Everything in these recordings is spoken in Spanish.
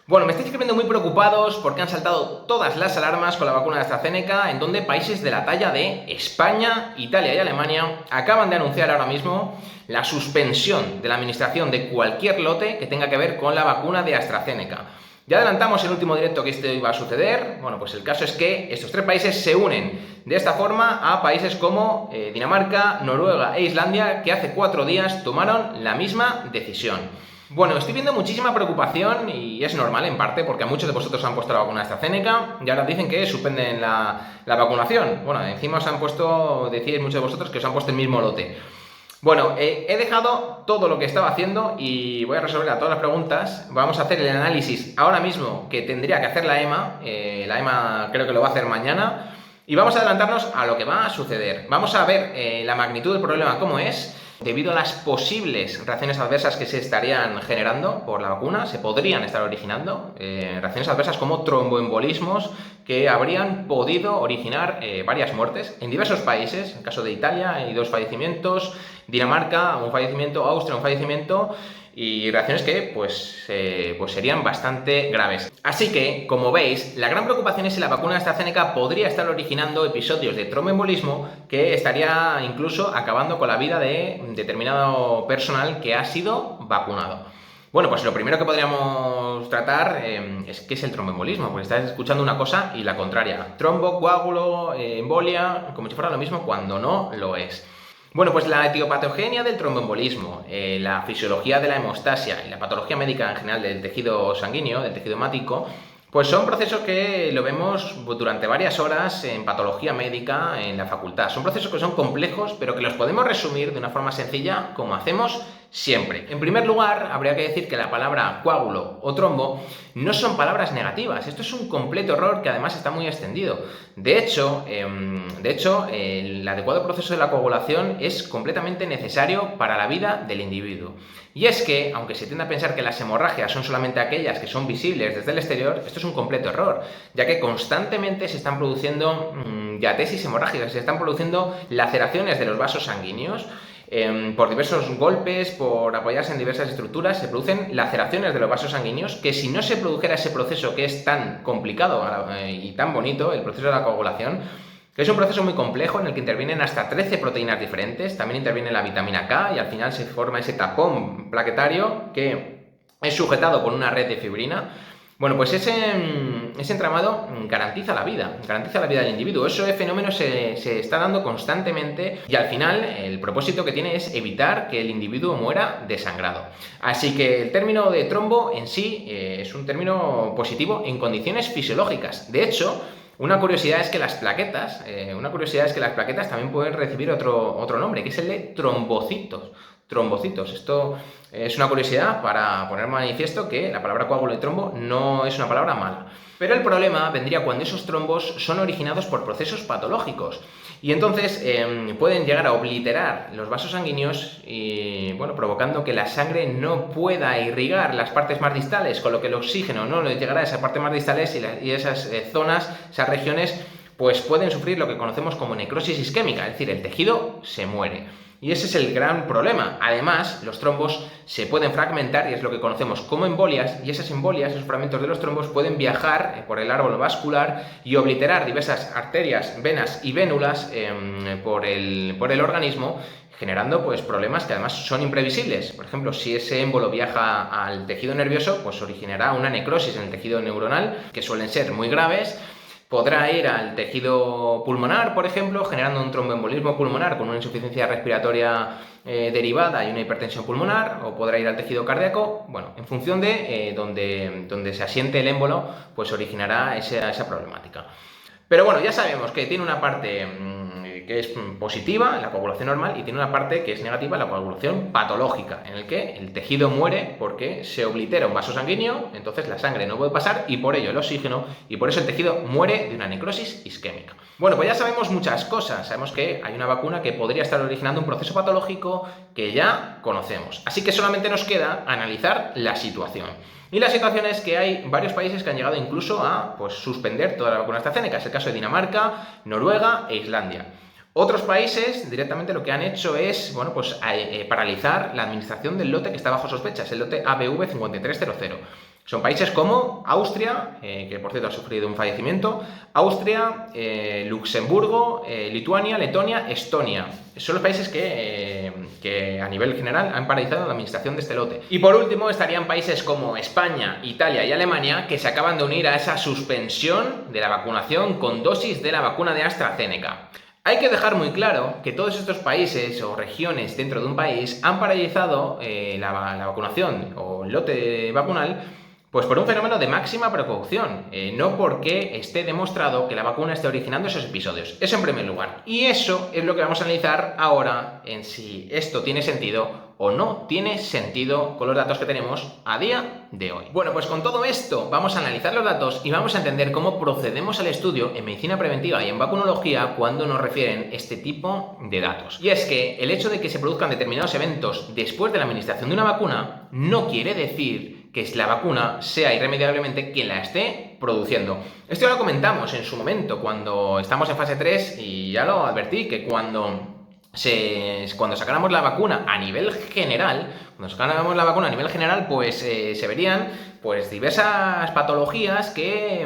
Bueno, me estáis escribiendo muy preocupados porque han saltado todas las alarmas con la vacuna de AstraZeneca, en donde países de la talla de España, Italia y Alemania acaban de anunciar ahora mismo la suspensión de la administración de cualquier lote que tenga que ver con la vacuna de AstraZeneca. Ya adelantamos en el último directo que esto iba a suceder. Bueno, pues el caso es que estos tres países se unen de esta forma a países como Dinamarca, Noruega e Islandia, que hace 4 días tomaron la misma decisión. Bueno, estoy viendo muchísima preocupación y es normal en parte porque a muchos de vosotros han puesto la vacuna de AstraZeneca y ahora dicen que suspenden la vacunación. Bueno, encima os han puesto, decís muchos de vosotros que os han puesto el mismo lote. Bueno, he dejado todo lo que estaba haciendo y voy a resolver a todas las preguntas. Vamos a hacer el análisis ahora mismo que tendría que hacer la EMA. La EMA creo que lo va a hacer mañana. Y vamos a adelantarnos a lo que va a suceder. Vamos a ver la magnitud del problema, cómo es. Debido a las posibles reacciones adversas que se estarían generando por la vacuna, se podrían estar originando reacciones adversas como tromboembolismos que habrían podido originar varias muertes en diversos países. En el caso de Italia hay 2 fallecimientos, Dinamarca un fallecimiento, Austria un fallecimiento, y reacciones que pues serían bastante graves. Así que, como veis, la gran preocupación es si la vacuna de AstraZeneca podría estar originando episodios de tromboembolismo que estaría incluso acabando con la vida de determinado personal que ha sido vacunado. Bueno, pues lo primero que podríamos tratar es qué es el tromboembolismo, porque estás escuchando una cosa y la contraria. Trombo, coágulo, embolia, como si fuera lo mismo cuando no lo es. Bueno, pues la etiopatogenia del tromboembolismo, la fisiología de la hemostasia y la patología médica en general del tejido sanguíneo, del tejido hemático, pues son procesos que lo vemos durante varias horas en patología médica en la facultad. Son procesos que son complejos, pero que los podemos resumir de una forma sencilla como hacemos siempre. En primer lugar, habría que decir que la palabra coágulo o trombo no son palabras negativas. Esto es un completo error que además está muy extendido. De hecho, el adecuado proceso de la coagulación es completamente necesario para la vida del individuo. Y es que, aunque se tiende a pensar que las hemorragias son solamente aquellas que son visibles desde el exterior, esto es un completo error, ya que constantemente se están produciendo diatesis hemorrágicas, se están produciendo laceraciones de los vasos sanguíneos. Por diversos golpes, por apoyarse en diversas estructuras, se producen laceraciones de los vasos sanguíneos que, si no se produjera ese proceso que es tan complicado y tan bonito, el proceso de la coagulación, que es un proceso muy complejo en el que intervienen hasta 13 proteínas diferentes, también interviene la vitamina K y al final se forma ese tapón plaquetario que es sujetado por una red de fibrina. Bueno, pues ese entramado garantiza la vida del individuo. Ese fenómeno se está dando constantemente y al final el propósito que tiene es evitar que el individuo muera desangrado. Así que el término de trombo en sí es un término positivo en condiciones fisiológicas. De hecho, una curiosidad es que las plaquetas también pueden recibir otro nombre, que es el de trombocitos. Esto es una curiosidad para poner manifiesto que la palabra coágulo y trombo no es una palabra mala. Pero el problema vendría cuando esos trombos son originados por procesos patológicos. Y entonces pueden llegar a obliterar los vasos sanguíneos y, bueno, provocando que la sangre no pueda irrigar las partes más distales, con lo que el oxígeno no le llegará a esas partes más distales y esas zonas, esas regiones, pues pueden sufrir lo que conocemos como necrosis isquémica, es decir, el tejido se muere. Y ese es el gran problema. Además, los trombos se pueden fragmentar y es lo que conocemos como embolias, y esas embolias, esos fragmentos de los trombos, pueden viajar por el árbol vascular y obliterar diversas arterias, venas y vénulas por el organismo, generando pues problemas que además son imprevisibles. Por ejemplo, si ese émbolo viaja al tejido nervioso, pues originará una necrosis en el tejido neuronal, que suelen ser muy graves. Podrá ir al tejido pulmonar, por ejemplo, generando un tromboembolismo pulmonar con una insuficiencia respiratoria derivada y una hipertensión pulmonar, o podrá ir al tejido cardíaco. Bueno, en función de donde se asiente el émbolo, pues originará esa problemática. Pero bueno, ya sabemos que tiene una parte que es positiva, la coagulación normal, y tiene una parte que es negativa, la coagulación patológica, en el que el tejido muere porque se oblitera un vaso sanguíneo, entonces la sangre no puede pasar y por ello el oxígeno, y por eso el tejido muere de una necrosis isquémica. Bueno, pues ya sabemos muchas cosas. Sabemos que hay una vacuna que podría estar originando un proceso patológico que ya conocemos. Así que solamente nos queda analizar la situación. Y la situación es que hay varios países que han llegado incluso a suspender toda la vacuna AstraZeneca. Es el caso de Dinamarca, Noruega e Islandia. Otros países directamente lo que han hecho es paralizar la administración del lote que está bajo sospecha, es el lote ABV 5300. Son países como Austria, que por cierto ha sufrido un fallecimiento, Austria, Luxemburgo, Lituania, Letonia, Estonia. Son los países que a nivel general han paralizado la administración de este lote. Y por último estarían países como España, Italia y Alemania, que se acaban de unir a esa suspensión de la vacunación con dosis de la vacuna de AstraZeneca. Hay que dejar muy claro que todos estos países o regiones dentro de un país han paralizado la vacunación o el lote vacunal pues por un fenómeno de máxima precaución, no porque esté demostrado que la vacuna esté originando esos episodios. Eso en primer lugar. Y eso es lo que vamos a analizar ahora en si esto tiene sentido o no tiene sentido con los datos que tenemos a día de hoy. Bueno, pues con todo esto vamos a analizar los datos y vamos a entender cómo procedemos al estudio en medicina preventiva y en vacunología cuando nos refieren este tipo de datos. Y es que el hecho de que se produzcan determinados eventos después de la administración de una vacuna no quiere decir que la vacuna sea irremediablemente quien la esté produciendo. Esto ya lo comentamos en su momento cuando estamos en fase 3 y ya lo advertí que cuando sacáramos la vacuna a nivel general, pues se verían pues diversas patologías que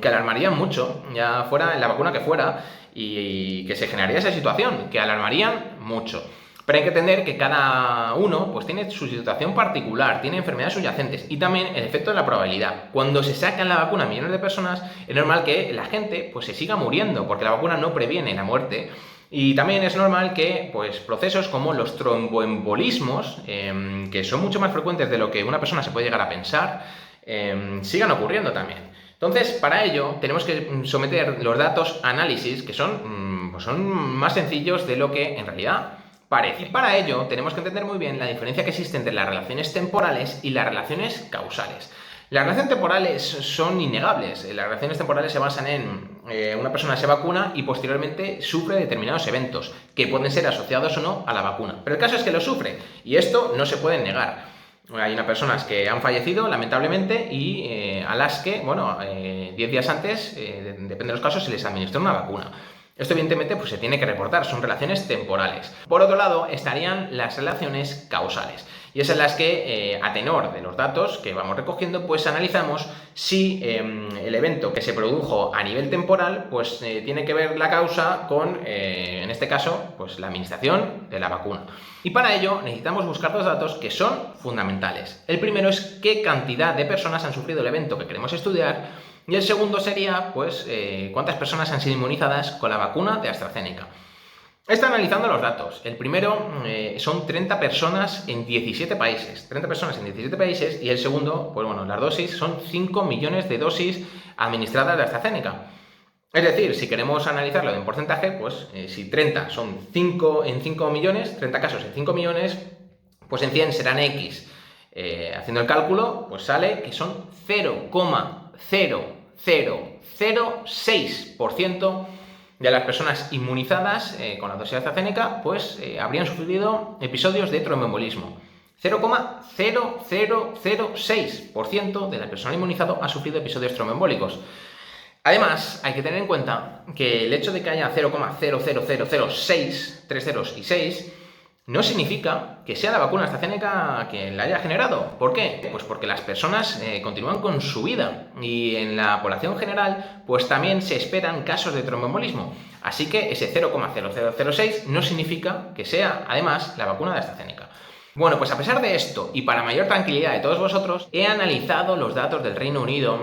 alarmarían mucho, ya fuera en la vacuna que fuera, y que se generaría esa situación, que alarmarían mucho. Pero hay que entender que cada uno pues tiene su situación particular, tiene enfermedades subyacentes y también el efecto de la probabilidad. Cuando se sacan la vacuna a millones de personas, es normal que la gente pues se siga muriendo, porque la vacuna no previene la muerte. Y también es normal que pues, procesos como los tromboembolismos, que son mucho más frecuentes de lo que una persona se puede llegar a pensar, sigan ocurriendo también. Entonces, para ello, tenemos que someter los datos a análisis que son más sencillos de lo que en realidad parece. Y para ello, tenemos que entender muy bien la diferencia que existe entre las relaciones temporales y las relaciones causales. Las relaciones temporales son innegables. Las relaciones temporales se basan en una persona se vacuna y posteriormente sufre determinados eventos que pueden ser asociados o no a la vacuna. Pero el caso es que lo sufre y esto no se puede negar. Hay unas personas que han fallecido, lamentablemente, y a las que, 10 días antes, depende de los casos, se les administró una vacuna. Esto evidentemente pues, se tiene que reportar, son relaciones temporales. Por otro lado, estarían las relaciones causales. Y es en las que, a tenor de los datos que vamos recogiendo, pues analizamos si el evento que se produjo a nivel temporal, pues tiene que ver la causa con, en este caso, pues la administración de la vacuna. Y para ello necesitamos buscar dos datos que son fundamentales. El primero es qué cantidad de personas han sufrido el evento que queremos estudiar. Y el segundo sería, pues, cuántas personas han sido inmunizadas con la vacuna de AstraZeneca. Está analizando los datos. El primero son 30 personas en 17 países. 30 personas en 17 países y el segundo, pues bueno, las dosis son 5 millones de dosis administradas de AstraZeneca. Es decir, si queremos analizarlo en porcentaje, pues si 30 son 5 en 5 millones, 30 casos en 5 millones, pues en 100 serán X. Haciendo el cálculo, pues sale que son 0,0006% de las personas inmunizadas con la dosis de AstraZeneca, pues habrían sufrido episodios de tromboembolismo. 0,0006% de la persona inmunizada ha sufrido episodios tromboembólicos. Además, hay que tener en cuenta que el hecho de que haya 0,00006, 3 ceros y 6, no significa que sea la vacuna AstraZeneca quien la haya generado. ¿Por qué? Pues porque las personas continúan con su vida y en la población general pues también se esperan casos de tromboembolismo. Así que ese 0,0006 no significa que sea además la vacuna de AstraZeneca. Bueno, pues a pesar de esto y para mayor tranquilidad de todos vosotros, he analizado los datos del Reino Unido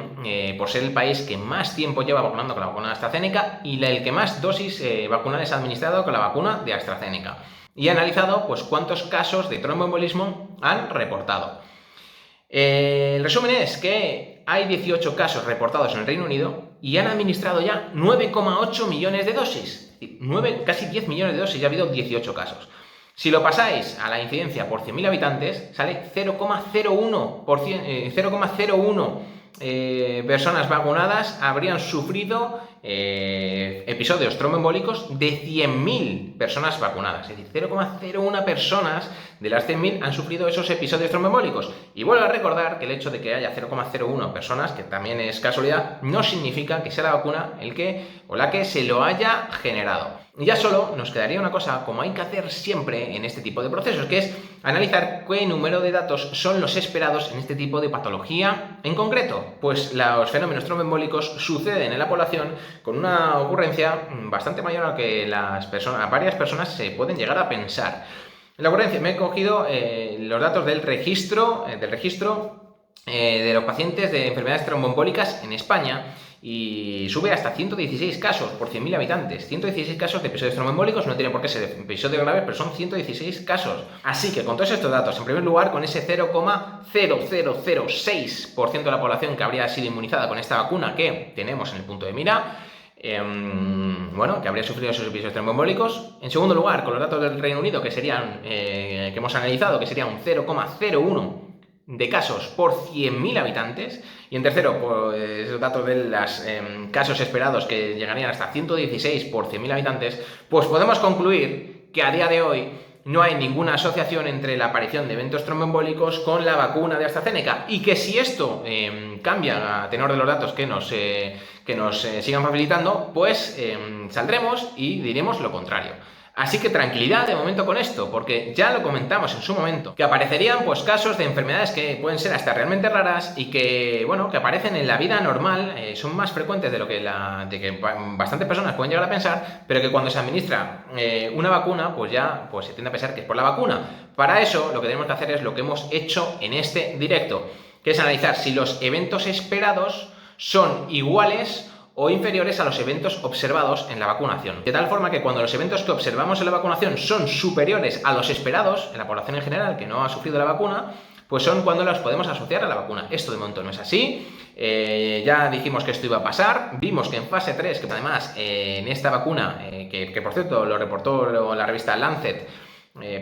por ser el país que más tiempo lleva vacunando con la vacuna de AstraZeneca y el que más dosis vacunales ha administrado con la vacuna de AstraZeneca. Y he analizado pues, cuántos casos de tromboembolismo han reportado. El resumen es que hay 18 casos reportados en el Reino Unido y han administrado ya 9,8 millones de dosis. Casi 10 millones de dosis, ya ha habido 18 casos. Si lo pasáis a la incidencia por 100.000 habitantes, sale 0,01 personas vacunadas habrían sufrido episodios tromboembólicos de 100.000 personas vacunadas. Es decir, 0,01 personas de las 100.000 han sufrido esos episodios tromboembólicos. Y vuelvo a recordar que el hecho de que haya 0,01 personas, que también es casualidad, no significa que sea la vacuna el que o la que se lo haya generado. Y ya solo nos quedaría una cosa, como hay que hacer siempre en este tipo de procesos, que es analizar qué número de datos son los esperados en este tipo de patología en concreto. Pues los fenómenos tromboembólicos suceden en la población con una ocurrencia bastante mayor a lo que varias personas se pueden llegar a pensar. En la ocurrencia me he cogido los datos del registro de los pacientes de enfermedades tromboembólicas en España, y sube hasta 116 casos por 100.000 habitantes. 116 casos de episodios tromboembólicos, no tiene por qué ser episodios graves, pero son 116 casos. Así que con todos estos datos, en primer lugar, con ese 0,0006% de la población que habría sido inmunizada con esta vacuna que tenemos en el punto de mira, bueno, que habría sufrido esos episodios tromboembólicos. En segundo lugar, con los datos del Reino Unido, que serían, que hemos analizado, que sería un 0,01 de casos por 100.000 habitantes. Y en tercero, pues esos datos de los casos esperados, que llegarían hasta 116 por 100.000 habitantes, pues podemos concluir que a día de hoy no hay ninguna asociación entre la aparición de eventos tromboembólicos con la vacuna de AstraZeneca, y que si esto cambia a tenor de los datos que nos sigan facilitando, pues saldremos y diremos lo contrario. Así que tranquilidad de momento con esto, porque ya lo comentamos en su momento, que aparecerían pues casos de enfermedades que pueden ser hasta realmente raras y que, bueno, que aparecen en la vida normal, son más frecuentes de lo que bastantes personas pueden llegar a pensar, pero que cuando se administra una vacuna, pues ya se tiende a pensar que es por la vacuna. Para eso lo que tenemos que hacer es lo que hemos hecho en este directo, que es analizar si los eventos esperados son iguales o inferiores a los eventos observados en la vacunación. De tal forma que cuando los eventos que observamos en la vacunación son superiores a los esperados en la población en general que no ha sufrido la vacuna, pues son cuando los podemos asociar a la vacuna. Esto de momento no es así. Ya dijimos que esto iba a pasar. Vimos que en fase 3, que además en esta vacuna, que por cierto lo reportó la revista Lancet,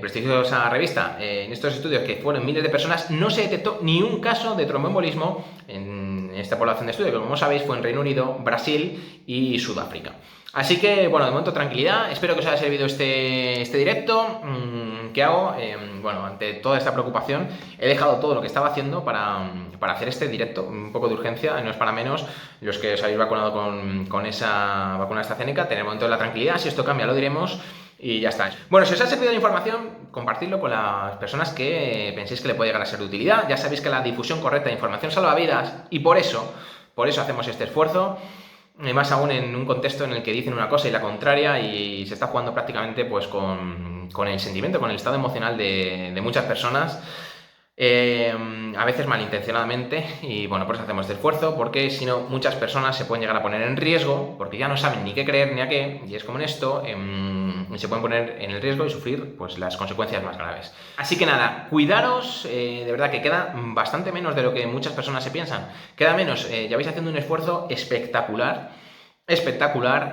prestigiosa revista, en estos estudios que fueron miles de personas, no se detectó ni un caso de tromboembolismo en esta población de estudio, que como sabéis fue en Reino Unido, Brasil y Sudáfrica. Así que, bueno, de momento tranquilidad. Espero que os haya servido este directo que hago. Bueno, ante toda esta preocupación he dejado todo lo que estaba haciendo para hacer este directo, un poco de urgencia, no es para menos. Los que os habéis vacunado con esa vacuna de AstraZeneca, tener momento de la tranquilidad. Si esto cambia lo diremos. Y ya está. Bueno, si os ha servido la información, compartidlo con las personas que penséis que le puede llegar a ser de utilidad. Ya sabéis que la difusión correcta de información salva vidas, y por eso hacemos este esfuerzo. Más aún en un contexto en el que dicen una cosa y la contraria, y se está jugando prácticamente pues con el sentimiento, con el estado emocional de muchas personas. A veces malintencionadamente, y bueno, por eso hacemos este esfuerzo, porque si no, muchas personas se pueden llegar a poner en riesgo, porque ya no saben ni qué creer ni a qué, y es como en esto, se pueden poner en el riesgo y sufrir pues las consecuencias más graves. Así que nada, cuidaros, de verdad que queda bastante menos de lo que muchas personas se piensan, queda menos, ya vais haciendo un esfuerzo espectacular,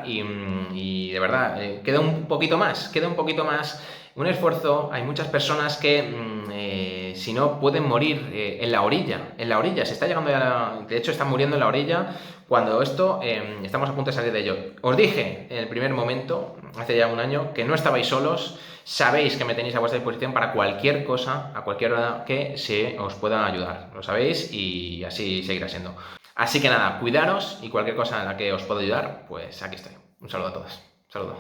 y de verdad, queda un poquito más, un esfuerzo. Hay muchas personas que si no pueden morir en la orilla, se está llegando de hecho están muriendo en la orilla, cuando esto estamos a punto de salir de ello. Os dije en el primer momento, hace ya un año, que no estabais solos. Sabéis que me tenéis a vuestra disposición para cualquier cosa, a cualquier hora que se os pueda ayudar, lo sabéis, y así seguirá siendo. Así que nada, cuidaros, y cualquier cosa en la que os pueda ayudar, pues aquí estoy. Un saludo a todos. Saludos.